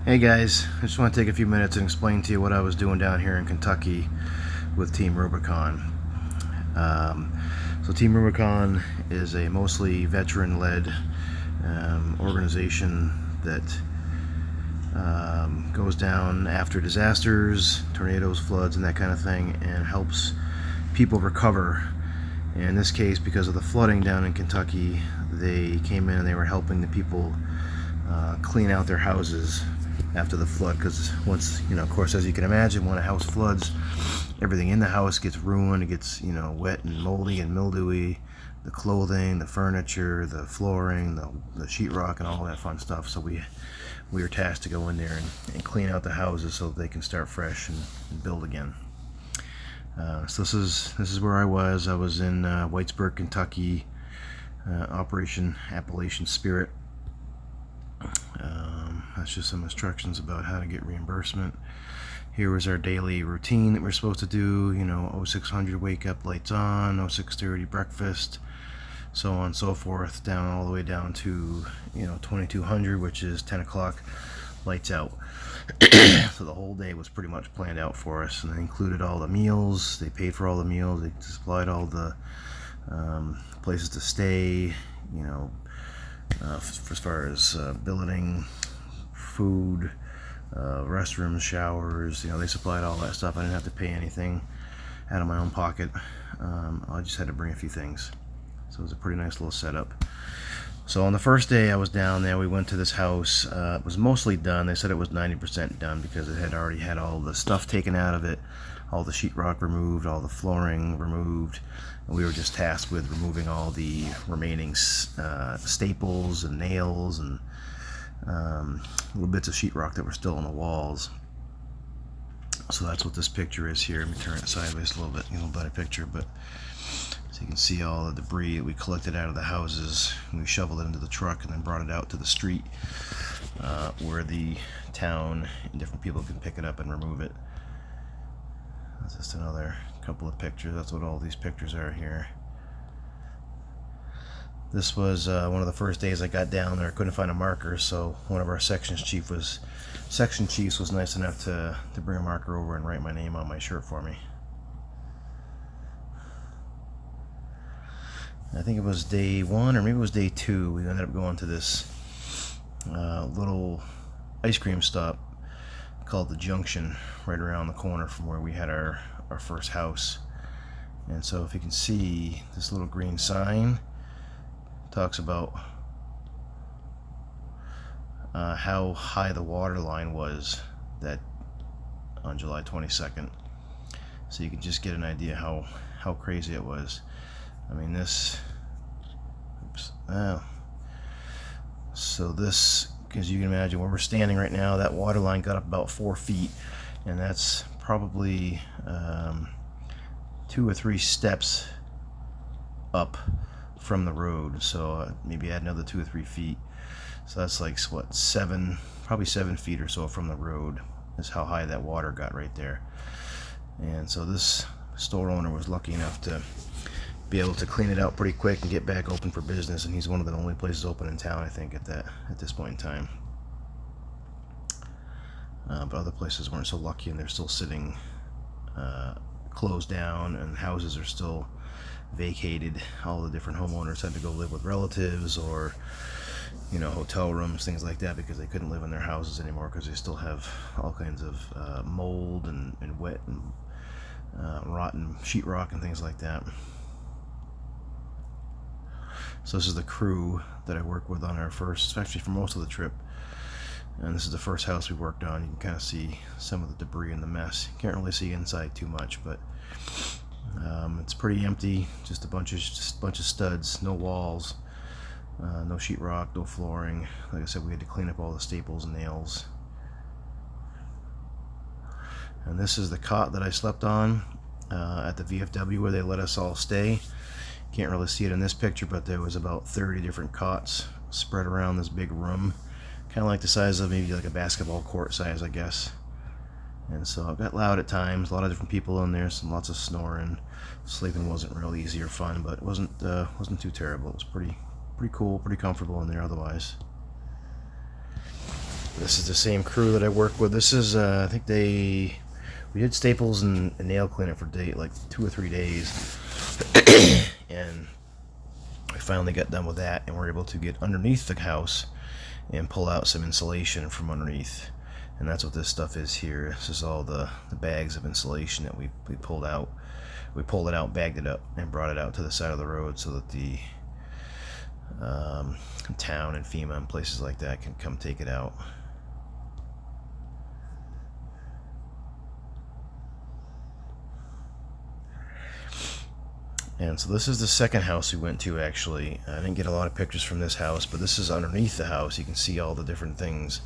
Hey guys, I just want to take a few minutes and explain to you what I was doing down here in Kentucky with Team Rubicon. Um, so Team Rubicon is a mostly veteran-led organization that goes down after disasters, tornadoes, floods, and that kind of thing, and helps people recover. And in this case, because of the flooding down in Kentucky, they came in and they were helping the people clean out their houses after the flood, because once, of course, as you can imagine, when a house floods, everything in the house gets ruined. It gets, wet and moldy and mildewy. The clothing, the furniture, the flooring, the sheetrock, and all that fun stuff. So we were tasked to go in there and clean out the houses so that they can start fresh and build again. So this is where I was. I was in Whitesburg, Kentucky, Operation Appalachian Spirit. That's just some instructions about how to get reimbursement. Here was our daily routine that we're supposed to do. 0600 wake up, lights on. 0630 breakfast, so on and so forth, down all the way down to 2200, which is 10 o'clock, lights out. So the whole day was pretty much planned out for us, and they included all the meals. They paid for all the meals. They supplied all the places to stay, as far as billeting, food, restrooms, showers. They supplied all that stuff. I didn't have to pay anything out of my own pocket. I just had to bring a few things. So it was a pretty nice little setup. So on the first day I was down there, we went to this house. It was mostly done. They said it was 90% done because it had already had all the stuff taken out of it, all the sheetrock removed, all the flooring removed, and we were just tasked with removing all the remaining staples and nails and little bits of sheetrock that were still on the walls. So that's what this picture is here. Let me turn it sideways a little bit, better picture. But so you can see all the debris that we collected out of the houses, and we shoveled it into the truck and then brought it out to the street where the town and different people can pick it up and remove it. That's just another couple of pictures. That's what all these pictures are here. This was one of the first days I got down there. I couldn't find a marker, so one of our section chiefs was nice enough to bring a marker over and write my name on my shirt for me. I think it was day 1 or maybe it was day 2. We ended up going to this little ice cream stop called the Junction, right around the corner from where we had our first house. And so if you can see, this little green sign talks about how high the water line was that on July 22nd. So you can just get an idea how crazy it was. I mean, so this, because you can imagine where we're standing right now, that water line got up about 4 feet, and that's probably 2 or 3 steps up from the road. So maybe add another 2 or 3 feet. So that's like what, probably 7 feet or so from the road is how high that water got right there. And so this store owner was lucky enough to be able to clean it out pretty quick and get back open for business, and he's one of the only places open in town, I think, at this point in time. But other places weren't so lucky, and they're still sitting closed down, and houses are still vacated. All the different homeowners had to go live with relatives or hotel rooms, things like that, because they couldn't live in their houses anymore because they still have all kinds of mold and wet and rotten sheetrock and things like that. So this is the crew that I worked with on actually for most of the trip. And this is the first house we worked on. You can kind of see some of the debris and the mess. You can't really see inside too much, but it's pretty empty. Just a bunch of studs, no walls, no sheetrock, no flooring. Like I said, we had to clean up all the staples and nails. And this is the cot that I slept on at the VFW where they let us all stay. Can't really see it in this picture, but there was about 30 different cots spread around this big room, kind of like the size of maybe like a basketball court size, I guess. And so it got loud at times, a lot of different people in there, lots of snoring. Sleeping wasn't real easy or fun, but it wasn't too terrible. It was pretty cool, pretty comfortable in there otherwise. This is the same crew that I work with. This is, I think we did staples and nail cleaner for like 2 or 3 days. And we finally got done with that, and we're able to get underneath the house and pull out some insulation from underneath. And that's what this stuff is here. This is all the bags of insulation that we pulled out. We pulled it out, bagged it up, and brought it out to the side of the road so that the town and FEMA and places like that can come take it out. And so this is the second house we went to, actually. I didn't get a lot of pictures from this house, but this is underneath the house. You can see all the different things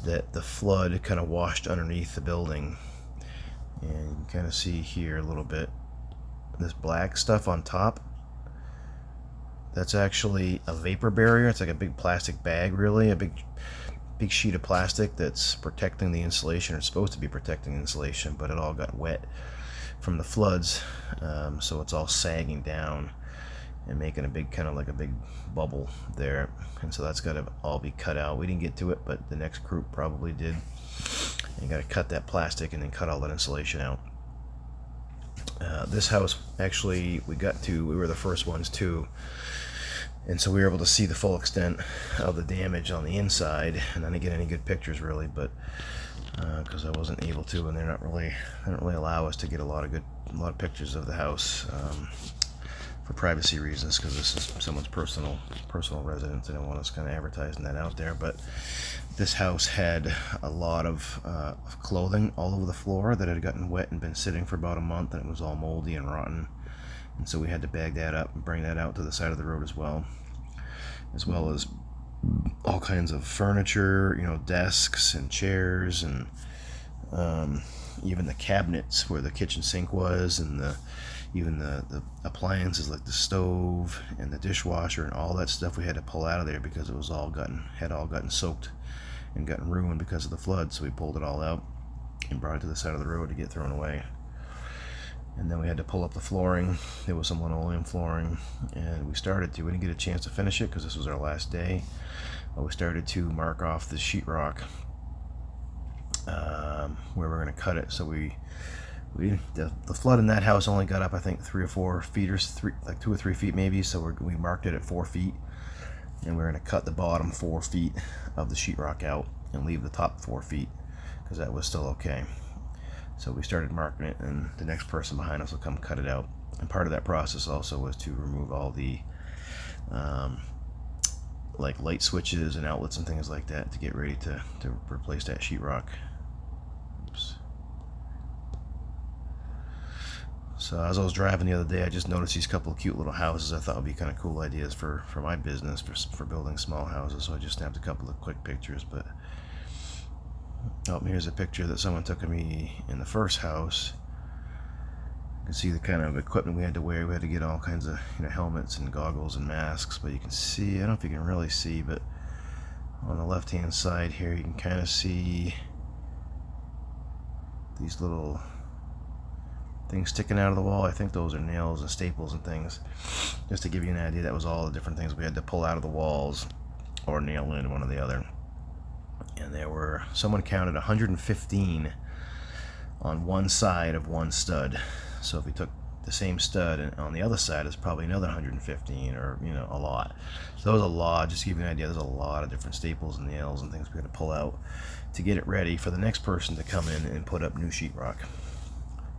that the flood kind of washed underneath the building. And you can kind of see here a little bit. This black stuff on top, that's actually a vapor barrier. It's like a big plastic bag, really. A big sheet of plastic that's protecting the insulation, or it's supposed to be protecting the insulation, but it all got wet from the floods, so it's all sagging down and making a big, kind of like a big bubble there. And so that's got to all be cut out. We didn't get to it, but the next group probably did. You got to cut that plastic and then cut all that insulation out. This house, actually, we were the first ones too, and so we were able to see the full extent of the damage on the inside. And I didn't get any good pictures really, but because I wasn't able to, and they don't really allow us to get a lot of pictures of the house for privacy reasons, because this is someone's personal residence. They don't want us kind of advertising that out there. But this house had a lot of clothing all over the floor that had gotten wet and been sitting for about a month, and it was all moldy and rotten. And so we had to bag that up and bring that out to the side of the road as well as all kinds of furniture, desks and chairs, and even the cabinets where the kitchen sink was, and even the appliances like the stove and the dishwasher and all that stuff we had to pull out of there because it was had all gotten soaked and gotten ruined because of the flood. So we pulled it all out and brought it to the side of the road to get thrown away. And then we had to pull up the flooring. There was some linoleum flooring, and we didn't get a chance to finish it because this was our last day. But we started to mark off the sheetrock where we're going to cut it. So the flood in that house only got up, I think, 3 or 4 feet, or 2 or 3 feet maybe. So we marked it at 4 feet, and we're going to cut the bottom 4 feet of the sheetrock out and leave the top 4 feet because that was still okay. So we started marking it, and the next person behind us will come cut it out. And part of that process also was to remove all the like light switches and outlets and things like that to get ready to replace that sheetrock. Oops. So as I was driving the other day, I just noticed these couple of cute little houses I thought would be kind of cool ideas for my business, for building small houses. So I just snapped a couple of quick pictures. But here's a picture that someone took of me in the first house. You can see the kind of equipment we had to wear. We had to get all kinds of helmets and goggles and masks. But you can see, I don't know if you can really see, but on the left hand side here you can kind of see these little things sticking out of the wall. I think those are nails and staples and things. Just to give you an idea, that was all the different things we had to pull out of the walls or nail in one or the other. And someone counted 115 on one side of one stud. So if we took the same stud and on the other side, it's probably another 115, or a lot. So that was a lot. Just to give you an idea, there's a lot of different staples and nails and things we had to pull out to get it ready for the next person to come in and put up new sheetrock.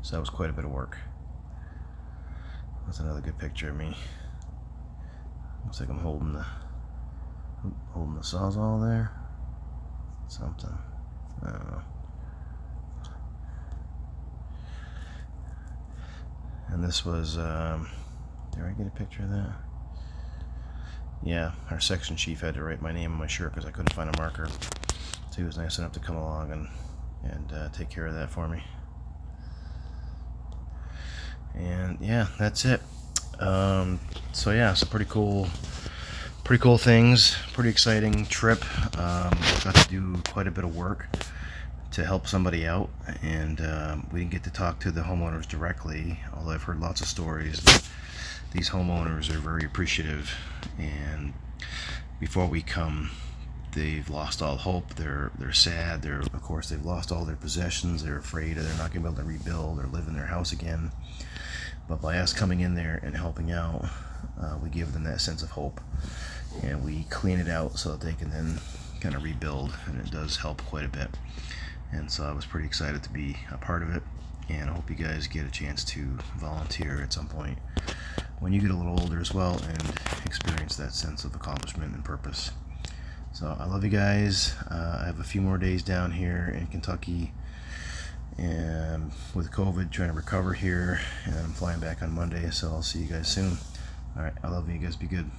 So that was quite a bit of work. That's another good picture of me. Looks like I'm holding the Sawzall there. Something. I don't know. And this was, did I get a picture of that? Yeah, our section chief had to write my name on my shirt because I couldn't find a marker. So he was nice enough to come along and take care of that for me. And yeah, that's it. So yeah, some pretty cool things. Pretty exciting trip. Got to do quite a bit of work to help somebody out, and we didn't get to talk to the homeowners directly, although I've heard lots of stories. These homeowners are very appreciative, and before we come, they've lost all hope. They're sad. Of course, they've lost all their possessions. They're afraid they're not going to be able to rebuild or live in their house again. But by us coming in there and helping out, we give them that sense of hope, and we clean it out so that they can then kind of rebuild, and it does help quite a bit. And so I was pretty excited to be a part of it, and I hope you guys get a chance to volunteer at some point when you get a little older as well and experience that sense of accomplishment and purpose. So I love you guys. I have a few more days down here in Kentucky, and with COVID, trying to recover here, and I'm flying back on Monday, so I'll see you guys soon. All right, I love you guys. Be good.